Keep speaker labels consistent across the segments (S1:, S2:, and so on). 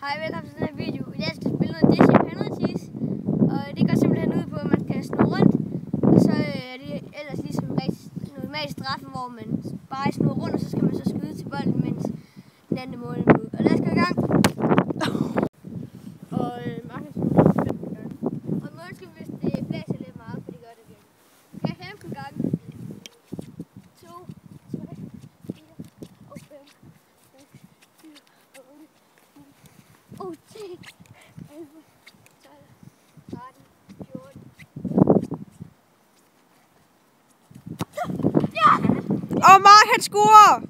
S1: Hej, velkommen til den her video. I dag skal jeg spille noget Disney Penalties. Og det går simpelthen ud på, at man skal snurre rundt. Og så er det ellers ligesom normal straffe, hvor man bare snurrer rundt, og så skal man så skyde til bolden, mens den anden mål er ud. Og lad os gå i gang.
S2: Og Markus skal 15 gange.
S1: Og mål skal, hvis det blæser lidt meget, for det gør det virkelig. Okay, 15 gange. 2, 3, 4 og 5, 6, 7 og 8, 9, og 10, 11, 12, 13, 14. Ja!
S2: Og Mark han scorer!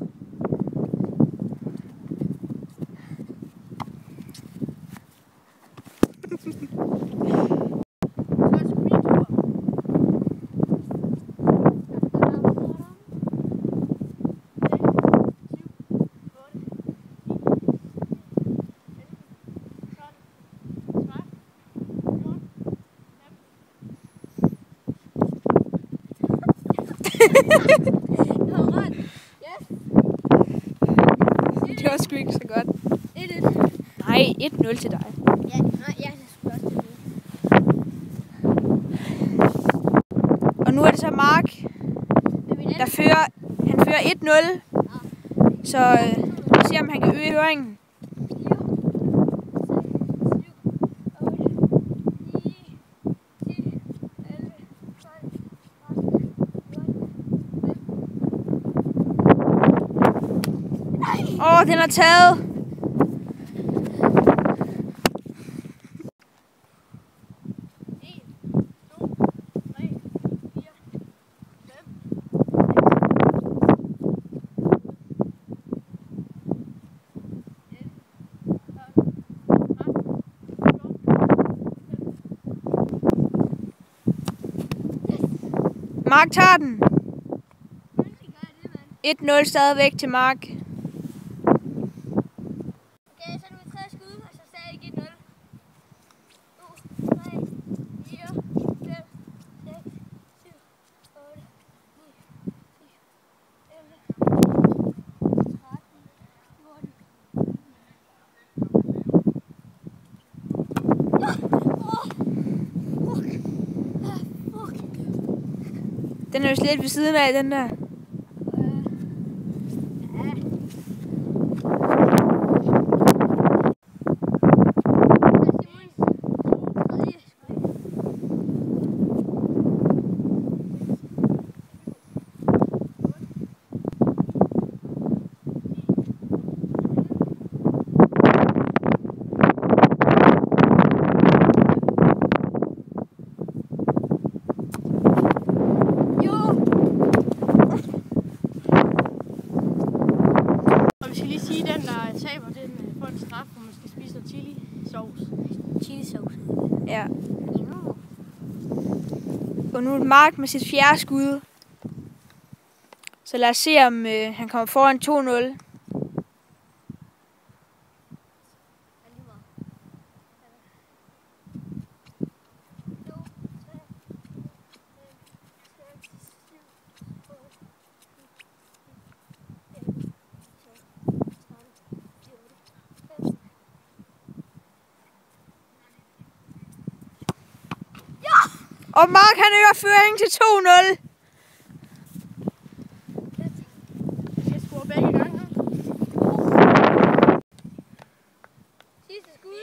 S2: Det var sgu ikke så godt.
S1: 1-1.
S2: Nej, 1-0 til dig.
S1: Ja, nej, jeg skulle også til det.
S2: Og nu er det så Mark, der fører. Han fører 1-0. Så vi ser, om han kan øge høringen. Åh, den er taget. Mark tager den. 1-0 stadigvæk til Mark.
S1: Okay, så er det 3 skud, og så stadig 1-0. 2, 3, 4, 5, 6, 7, 8, 9, 10, 11, 13, 14.
S2: Den er jo slet ved siden af, den der.
S3: Den, der taber, den får en straf, hvor man skal spise noget chili-sauce.
S1: Chili-sauce.
S2: Ja. Og nu er det Mark med sit 4. skud. Så lad os se, om han kommer foran 2-0. Og Mark han øger føringen til 2-0.
S3: Jeg scorer begge gange.
S1: Sidste skud.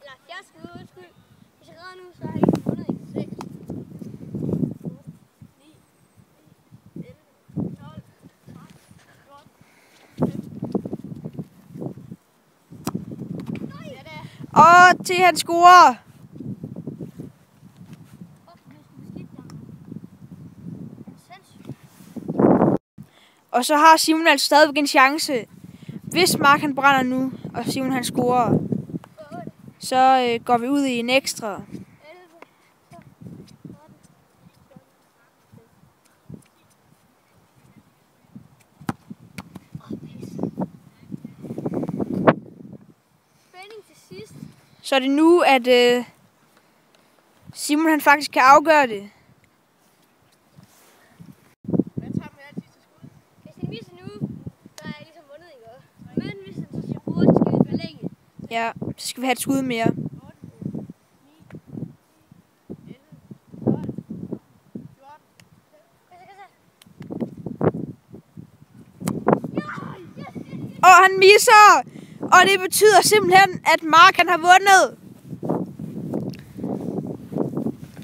S1: Eller 4 skud, undskyld. Hvis jeg redder nu, så har jeg ikke vundet i 6. 9, 11, 12, 13, 14, 15.
S2: Og til han scorer. Og så har Simon altså stadigvæk en chance. Hvis Mark han brænder nu, og Simon han scorer, så går vi ud i en ekstra. Så er det nu, at Simon han faktisk kan afgøre det.
S1: Hvis han viser nu, så er jeg ligesom vundet, ikke? Men hvis han så siger bruger, så skal vi forlænge.
S2: Ja. Så skal vi have et skud mere. Og han misser! Og det betyder simpelthen, at Mark han har vundet.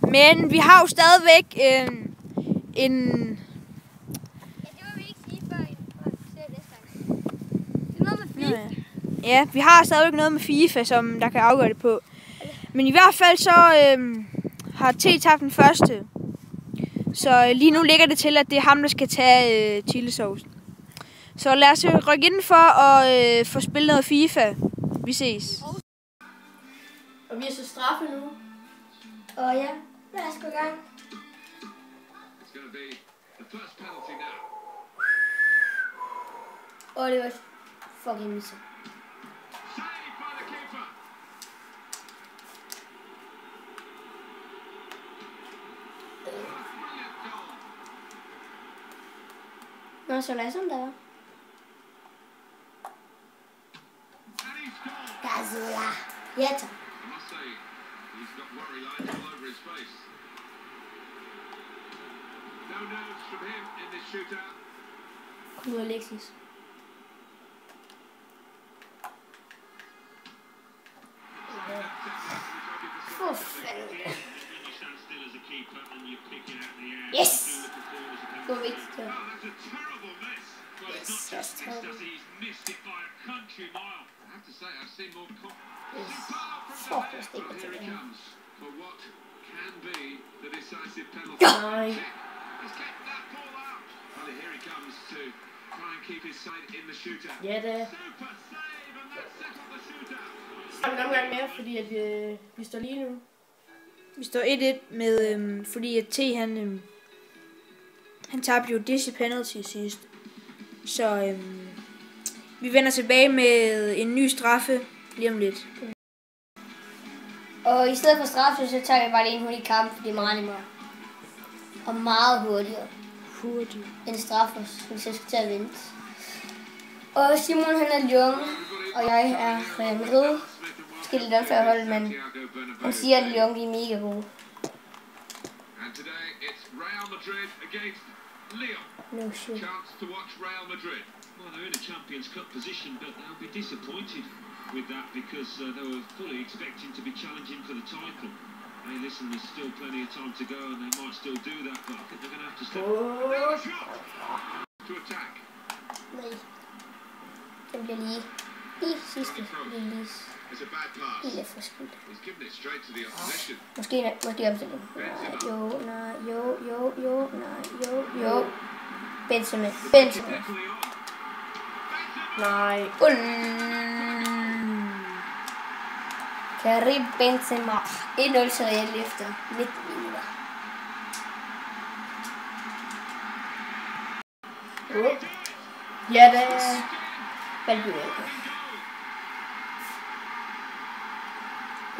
S2: Men vi har jo stadigvæk en...
S1: Ja, det må vi ikke sige før vi ser næste gang. Det er noget med FIFA.
S2: Ja, vi har stadigvæk noget med FIFA, som der kan afgøre det på. Men i hvert fald så har T tabt den første. Så lige nu ligger det til, at det er ham, der skal tage chilisaucen. Så lad os rykke ind for at få spillet noget FIFA. Vi ses.
S3: Og vi er så straffe nu.
S1: Og ja, lad os gå i gang. Og det var fucking misset. Nå, så lad os sådan der. Gazula. Ja, tak. Kom nu, Alexis. For fanden. Yes! Det var vigtigt, ja. Yes, that's terrible. Yes. Fuck, jeg stikker til det her.
S3: Nej. Ja, det er en omgang mere, fordi at, vi står lige nu.
S2: Vi står 1-1 med, fordi at T han tabte jo dizzy penalty sidst. Så vi vender tilbage med en ny straffe lige om lidt.
S1: Og i stedet for straffe, så tager vi bare lige en hurtig kamp, fordi meget nemmere. Og meget hurtigere. End straffe, hvis jeg skal til at vente. Og Simon han er Lyon, og jeg er Real Madrid. Måske lidt unfair hold, men han siger, at Lyon er mega gode. No shit.
S4: Chance to watch Real Madrid. Well, they're in a Champions Cup position, but they'll be disappointed with that because they were fully expecting to be challenging for the title. Hey, listen, there's still plenty of time to go, and they might still do that, but I think they're going to have to step to attack.
S1: Nej. Den bliver lige sidste release.
S4: It's a bad pass.
S1: Helt for skudt.
S4: He's given it straight to the opposition.
S1: Måske omstilling. Jo. Benzema.
S3: Nej.
S1: Karim Benzema. 1-0 til Real efter 19 minutter.
S3: Ja, det er...
S1: Valbuena. 1-1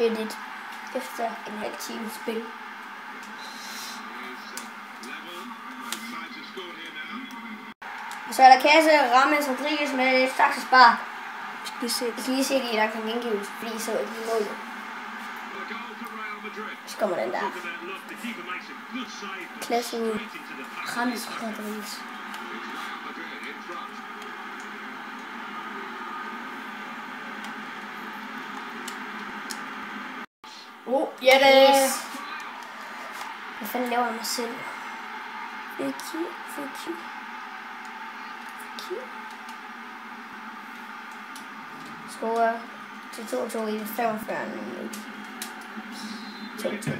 S1: efter en halv time spil. Og så er der Kasse Rames Rodriguez med et saksespark. Jeg skal lige se det, der kan gengivelse, fordi så er det lige målet. Så kommer den der. Klasse ud. Rames Rodriguez.
S3: Ja, det er...
S1: Hvad fanden laver jeg mig selv? Fuck you. Scorer til 2-2 i 45 minutter. 2-2.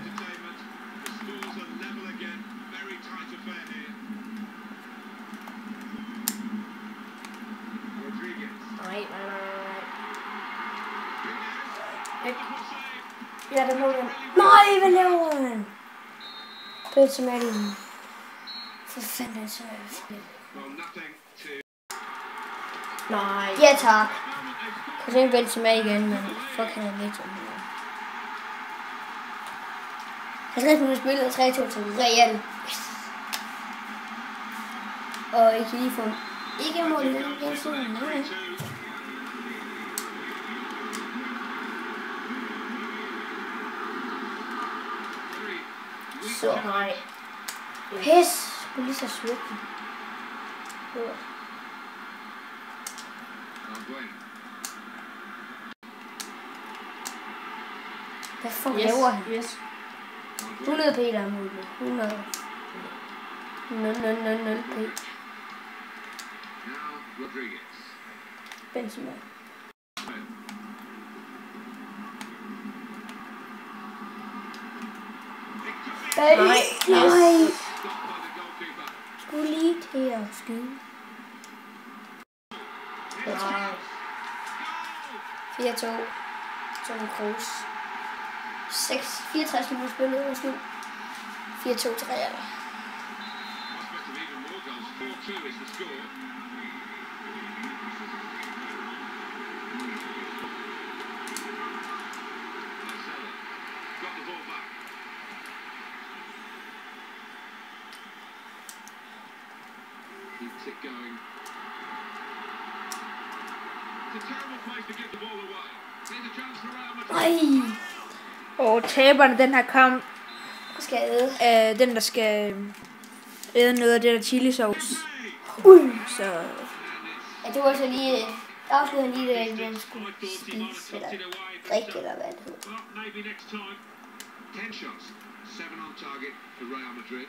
S3: Nej. Ja, det må den.
S1: Nej, hvad laver han? Benzema er lige. For fanden så er det.
S3: Nej.
S1: Ja, tak. Kan se en Benzema igen, men fuck han er lidt om det. 50 minutter spillet 3-2 til Real. Og I kan lige få ikke mål i den igen siden. Nej.
S5: Så. Nej. Pis. Skulle lige så svært. Hvad for laver han?
S3: Yes.
S5: 100 p der er muligt. 100. 0 p. Benzema. Nej. Skulle lige til at skyde.
S3: Nej.
S5: 4-2. Toni Kroos. 64 minutter spillet. Undskyld. 4-2 til Real.
S4: Keeps it going. It's a terrible place to give the ball away. Here's a chance for Real Madrid.
S5: Ej.
S2: Og taberne den her kamp,
S5: Skade.
S2: den der skal æde noget af det der chilisauce. Så
S5: Ja, det var så lige... Der afslutede han lige det, at man skulle spise eller drikke, eller hvad det hedder.
S4: Well, maybe next time. 10 shots, 7 on target for Real Madrid.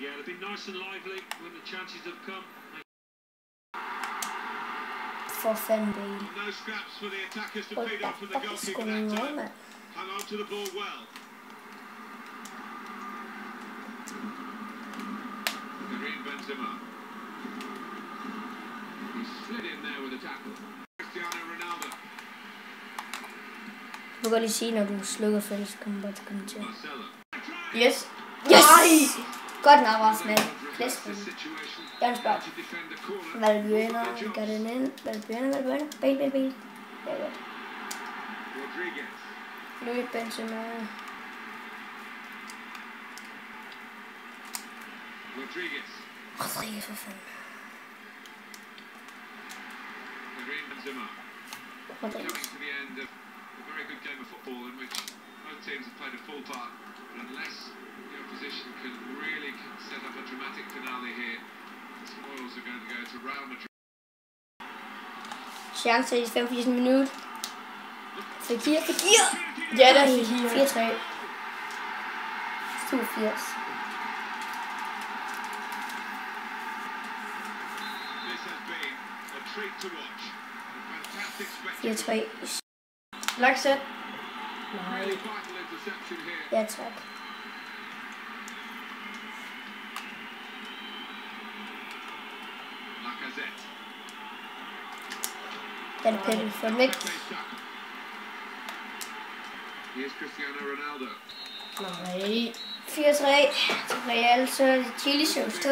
S4: Yeah, they've been nice and lively when the chances have come.
S5: For fanden, Bale.
S4: No scraps for the attackers to
S5: Hold
S4: feed
S5: da
S4: off from the
S5: op,
S4: goalkeeper
S5: sgu
S4: that
S5: noget,
S4: time.
S5: mand.
S4: Hung on to the ball well. Karim Benzema. He slid in there with a tackle. Cristiano Ronaldo.
S5: Du kan godt lige sige, når du slukker fælles, så kommer bare til at kommentere.
S4: Marcelo.
S3: Yes.
S5: Yes! Godt nok, Arsenal. Klæsken.
S4: Situation
S5: Jørgens Børn.
S4: to defend the corner.
S5: Valbuena, gør den ind. Valbuena. Bale. Ja, godt.
S4: Rodriguez.
S5: Louis Benzema.
S4: Rodriguez.
S5: Rodriguez, for fanden.
S4: Karim Benzema.
S5: Rodriguez.
S4: Coming to the end of a very good game of football in which both teams have played a full part. But unless the opposition can really set up a dramatic finale here, the spoils are going to go to Real Madrid.
S5: Chance i 85 minutter. Fekir.
S3: Ja, der er Fekir.
S5: 4-3. 87.
S4: This has been a treat to watch. A fantastic spectacle.
S5: 4-3.
S3: Laksat. Nej.
S4: Really vital interception here.
S5: Ja, tak.
S4: Lacazette.
S5: Den er pænt for den væk.
S4: Here's Cristiano Ronaldo.
S3: Nej.
S5: 4-3 til Real, så er det chilisauce 2.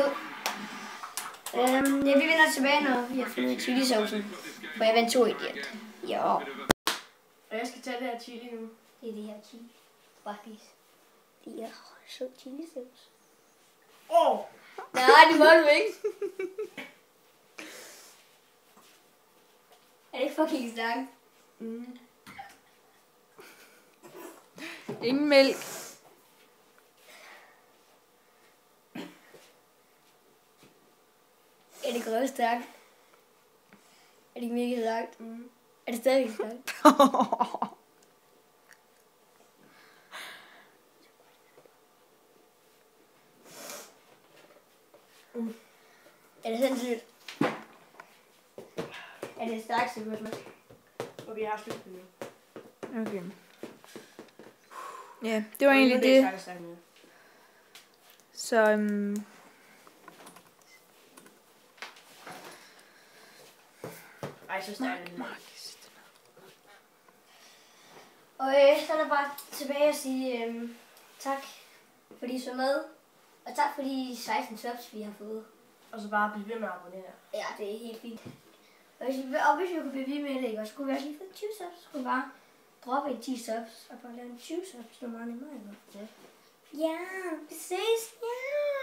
S5: Ja, vi vinder tilbage, når vi har fundet chilisaucen. For jeg vandt 2 i det. Ja,
S3: Og jeg skal tage det her chili nu.
S5: det er det her chili. Bare spis. Det er sød chilisauce. Nej, det må du ikke. Er det ikke fucking stærkt?
S2: ingen mælk.
S5: Er det grønt stærkt? Er det mega stærkt? Er det stadigvæk stærkt? Er det sindssygt? Er det stærkt, så godt,
S3: Okay, jeg har slut det nu.
S2: Okay. Ja, det var egentlig det. Så
S3: Ej, så stærkt.
S5: Og så er der bare tilbage at sige tak, fordi I så med. Og tak for de 16 subs, vi har fået.
S3: Og så bare blive ved med at abonnere.
S5: Ja, det er helt fint. Og hvis vi kunne blive ved med det, ikke? Og så kunne vi også lige få 20 subs. Så kunne vi bare droppe i 10 subs og bare lave 20 subs. Det var meget nemmere, ikke? Ja, vi ses. Ja.